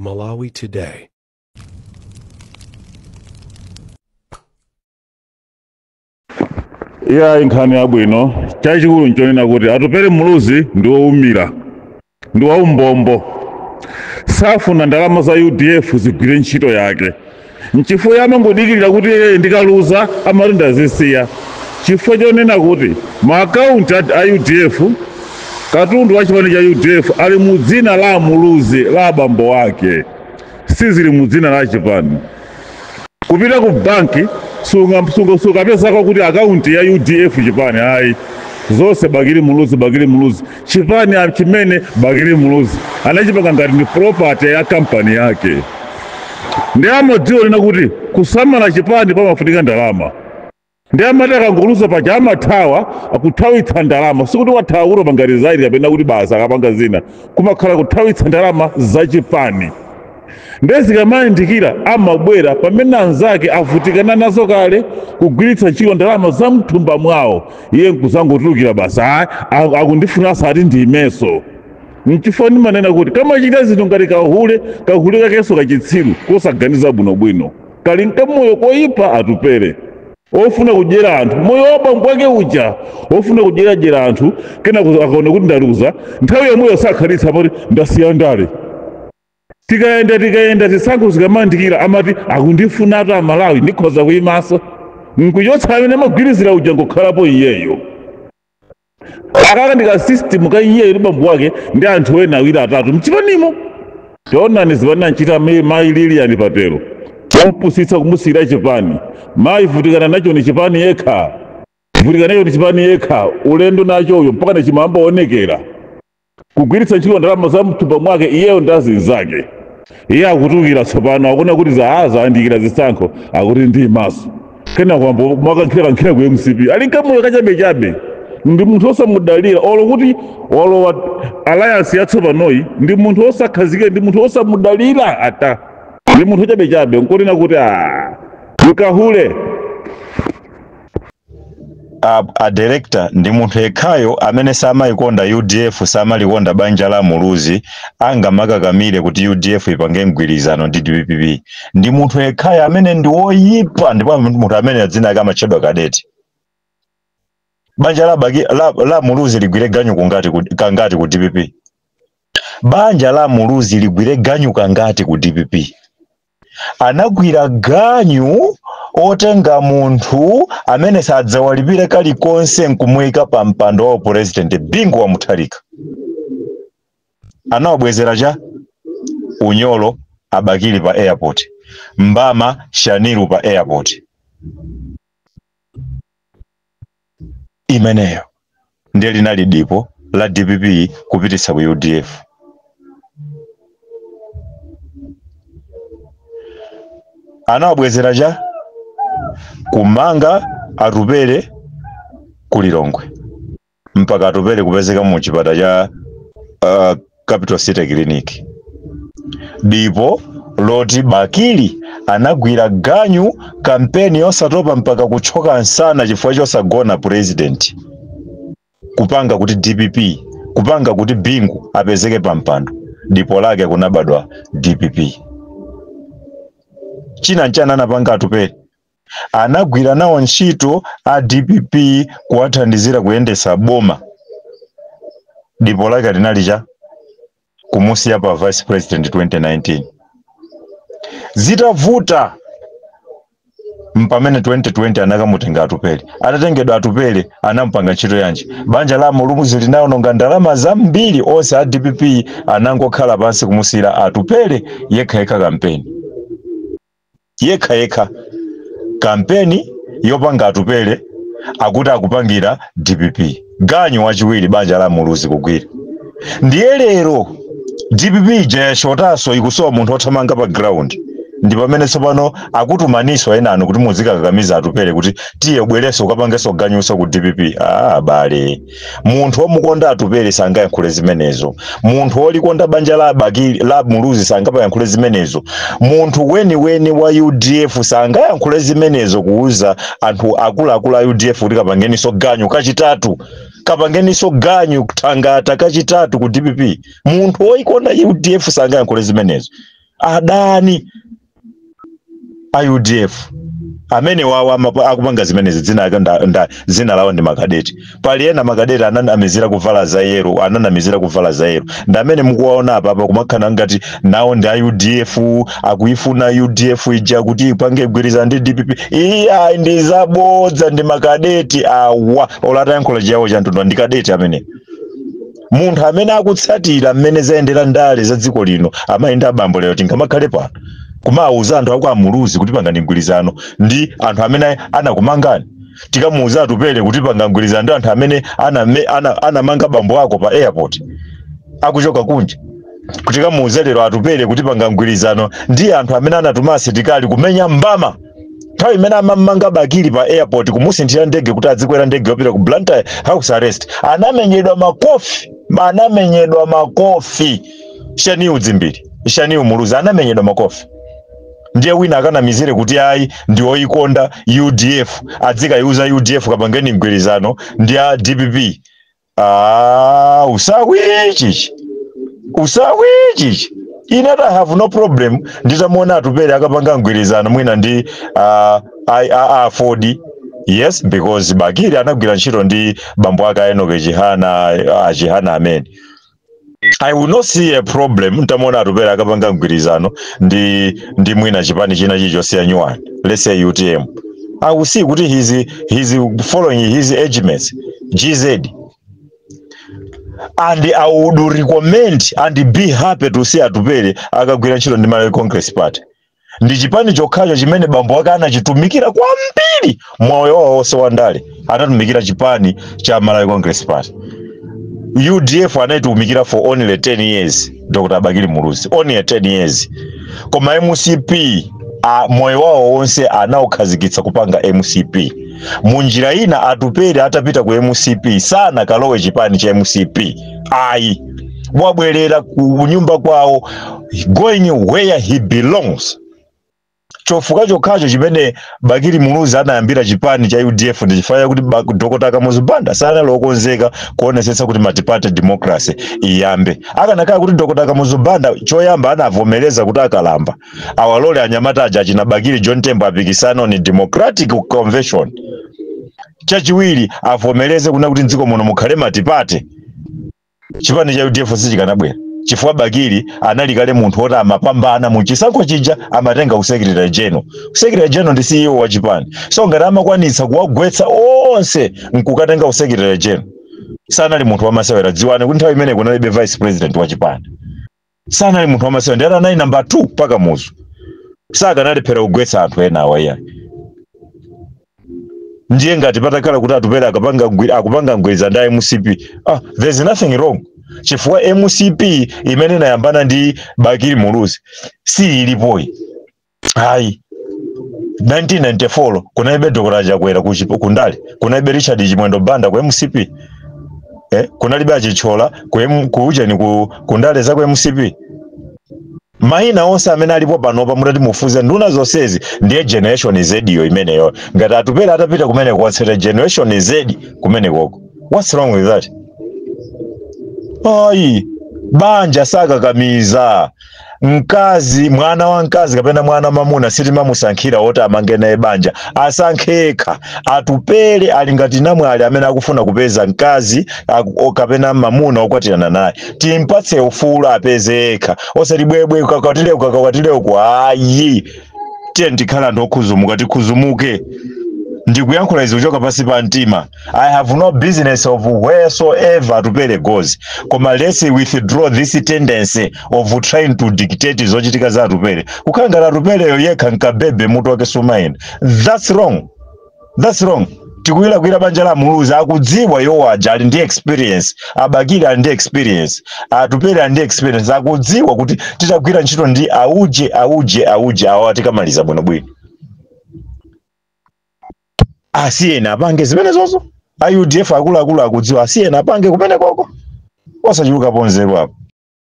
Malawi Today. Ya inkhani yabwino chachikulu nchonena kuti atupere muluzi ndi woumira ndi waumbombo safuna ndalama za UDF zigwire ntchito yake nchifukwa amangodikirira kuti ndikaluza amati ndazisiya chifukwa chonena kuti maakaunti a UDF katundu wa chipani cha UDF ali mu dzina la muluzi la abambo wake sizili mu dzina la chipani kupita ku banki sungapezako kuti akaunti ya UDF chipani ayi zonse bakili muluzi chipani chimene bakili muluzi anachipanga ngati ni property ya kampani yake ndi amadziona kuti kusamala chipani pamafunika ndalama ndi amati akangoluza paja amathawa akuthawitsa ndalama sikuti wathawa kuropa ngati zaidi kapena kuti basa akapanga zina kumakhala kuthawitsa ndalama za chipani ndezikamayindikira amabwera pamene anzake avutikana nazo kale kugwiritsa ntchito ndalama za mthumba mwawo iye nkuzangotulukira basa akundifuna asati ndimeso nchifukwa ndimanena kuti kamachita zinthu ngati kahule kakenso kachitsiru kosaganiza bwinobwino kali nkamoyo koyipa atupere ofuna kudyera anthu moyo wabambo wake uja ofuna kudyerajera anthu kena akaona kuti ndaluza nthawi yomweyo sakhalitsa poti ndasiya ndale tikayenda tisankho zikamandikira amati akundifunatu amalawi ndikhoza kuyimaso nkuchotsa amene amagwirizira uja ngokhalapo iyeyo akaka ndika system ka iyeyo bambo wake ndi anthu ena awiri atatu mchipanimo tionani zipani nchita mayi Lilian Patelo champusitsa kumusira chipani mayi vutikana nacho ni chipani yekha ulendo nachoyo mpaka nechimamba onekera kugwiritsa ntchito ndalama za mthumba mwake iyeyo ndazi zake iye akutukira tsopano akuna kuti zaandikira zisankho akuti ndi maso kena kwambo mwakankhira ku MCP ali nkamoyo kachabechabe ndi munthu osamudalira olo alliance yatsopanoyi ndi munthu osakhazike ndi munthu osamudalira ata ndi munthu ochabechabe nkunena kuti ukahule a director ndi munthu yekhayo amene samayikonda UDF samalikonda banja la muluzi angamakakamire kuti UDF ipange mgwirizano ndi DPP ndi munthu yekhayo amene ndi woyipa ndipo munthu amene adzina ake amatchedwa Kadeti banja la muluzi ligwire ganyu kangati ku DPP banja la muluzi ligwire ganyu kangati ku DPP anagwira ganyu otenga munthu amene sadzawalipire kalikonse nkumuyika pa mpando wa president Bingu wa Mutharika anawabwezera cha Unyolo abakili pa airport Mbama Shaniru pa airport imeneyo ndiye linali dipo la DPP kupititsa ku UDF anawabwezera cha kumanga atupere kulilongwe mpaka atupere kupezeka mu chipata cha Capital City Clinic ndipo loti bakili anagwira ganyu kampeni yosatopa mpaka kuchoka nsana chifukwa chosagona president kupanga kuti DPP kupanga kuti Bingu apezeke pa mpando ndipo lake kunabadwa DPP china nchana anapanga atupere anagwira nawo ntchito a DPP kuwathandizira kuyendesa boma ndipo lake linali cha kumusiya pa vice president 2019 zitavuta mpamene 2020 anakamutenga atupere atatengedwa atupere anampanga ntchito yanji banja la muluzi linawononga ndalama zambiri onse a DPP anangokhala pansi kumusira atupere yekha kampeni yopanga atupere akuti akupangira DPP ganyu wachiwiri banja la muluzi kugwira ndiye lero DPP jashotaso ikusowa munthu othamanga pa ground ndi pamene tsopano akutumaniswa enano kuti muzikakamiza atupere kuti tiye ubwereso ukapangeso ganyuso ku DPP bale munthu omukonda atupere sangayankhule zimenezo munthu olikonda banja la muluzi sangayankhule zimenezo munthu weni wa UDF sangayankhule zimenezo kuuza anthu akuluakulu a UDF kuti kapangeniso ganyu kachitatu kapangeniso ganyu thangata kachitatu ku DPP munthu oyikonda UDF sangayankhule zimenezo adani a UDF amene wawa akupanga zimenezi zina lawo ndi makadeti. Pali ena makadeti ananamizira kuvala za yero, ananamizira kuvala za yero. Ndamene mukuwaona apa kumakhala ngati nawo ndi a UDF, akuifuna UDF ija kuti ipange gwirizana ndi DPP. Iya ndi zabodza, ndi makadeti awa olata yankhola jawo chantundu ndi kadeti amene. Munthu amene akutsatira mmene zayendera ndale za dziko lino amayenda abambo lero tingamakhale pano kumauza anthu aku amuluzi kuti pangani mgwirizano ndi anthu amene anakumangani. Tikamuuza atupele kuti panga mgwirizano ndi anthu amene anamanga bambo ako pa airport akuchoka kunja. Tikamuuza lero atupele kuti panga mgwirizano ndi anthu amene anatuma asilikali kumenya mbama nthawi imene amamanga Bakili pa airport kumusinthira ndege kuti adzikwera ndege yopita ku Blantyre house arrest. Anamenyedwa makofi Shani udzimbiri, Shani umuluzi anamenyedwa makofi. Ndiye wina akanamizire kuti ayi ndi oyikonda UDF, adzikayuza UDF kapangeni mgwirizano ndi a DPP. Usawichi. Inata have no problem. Nditamuona atupele akapanga mgwirizano mwina ndi Ford. Yes, because Bakili anagwira ntchito ndi bambo aka Enoke Chihana amen. I will not see a problem. Ntamuona atupele akapanga mgwirizano ndi mwina chipani china chichosiya nyuwani. Let's say UTM. I will see kuti he's following his arguments. GZ. And I would recommend and be happy to see atupele akagwira ntchito ndi Malawi Congress Party. Ndi chipani chokhacho chimene bambo ake anachitumikira kwambiri moyo wonse wandale. Anatumikira chipani cha Malawi Congress Party. UDF anayitumikira for only 10 years. Dr. Bakili Muluzi only 10 years. Koma MCP moyo wawo wonse anaokhazikitsa kupanga MCP. Munjira ina atupele atapita ku MCP sana kalowe chipani cha MCP. Ayi wabwerera ku nyumba kwawo, going where he belongs. Chofuka chokhacho chimene Bakili Muluzi anayambira chipani cha UDF ndi chifaya kuti Dr. Kamuzu Banda sana lokonzeka kuonesetsa kuti multi-party democracy iyambe. Akanakhala kuti Dr. Kamuzu Banda choyamba anavomereza kuti akalamba awalole anyamata aja achina Bakili John Tembo apikisano ni Democratic Convention. Chachiwiri avomereze kuna kuti ndziko muno mukhale multi-party. Chipani cha UDF sichikanabwera chifukwa Bakili analikale munthu oti amapambana mu chisankho chija amatenga Secretary General. Secretary General ndi CEO wa chipani. So ngati amakwanitsa kuwagwetsa onse nkukatenga Secretary General, sanali munthu wamasewera. Dziwane kuti nthawi imene kunalibe Vice President wa chipani. Sanali munthu wamasewera, ndi anali number 2 paka muzu. Sakanalephera kugwetsa anthu ena awaya. Ndiye ngati patakhala kuti atupele akupanga mgwirizano ndi MCP. There's nothing wrong. Chifukwa MCP imene inayambana ndi Bakili Muluzi si ilipoi. Hayi 1994 kunaibe Dr. Jakwera kundale, kunaibe Richard Chimwendo Banda ku MCP. Kunalibe achichola kuuje ni kundale za ku MCP. Maina onse amene alipo panopa mutati mufuze nduna zonsezi ndiye Generation Z yo imeneyo. Ngati atupele atapita kumene kwatsera Generation Z kumene koko. What's wrong with that? Ayi banja sakakamiza mkazi, mwana wa mkazi kapena mwana mamuna sitima musankhira oti amange naye banja asankheka. Atupele ali ngati namwali amene akufuna kupeza mkazi kapena mamuna okwatirana naye, timpatse ufulu apezeka. Osati bwebwe ukakakwatile uko. Ayi tiye ndikhala ndokhuzumuka tikhuzumuke. Ndikuyankhula izi kuchoka pasi pa mtima. I have no business of wheresoever atupele goes. Koma let's withdraw this tendency of trying to dictate zochitika za atupele. Kukanga atupele yoyeka nkabebe mutu wake sumaina. That's wrong. That's wrong. Tikuila kuila banja la Muluzi akudziwa yowaja ali ndi experience. Bakili ali ndi experience. Atupele ali ndi experience. Akudziwa kuti titakwira ntchito ndi auje awatikamaliza bwinobwino. Asiyena apange zimene zonso. UDF akulu akudziwa asiyena apange kumene koko. Osachuluka ponzero apo.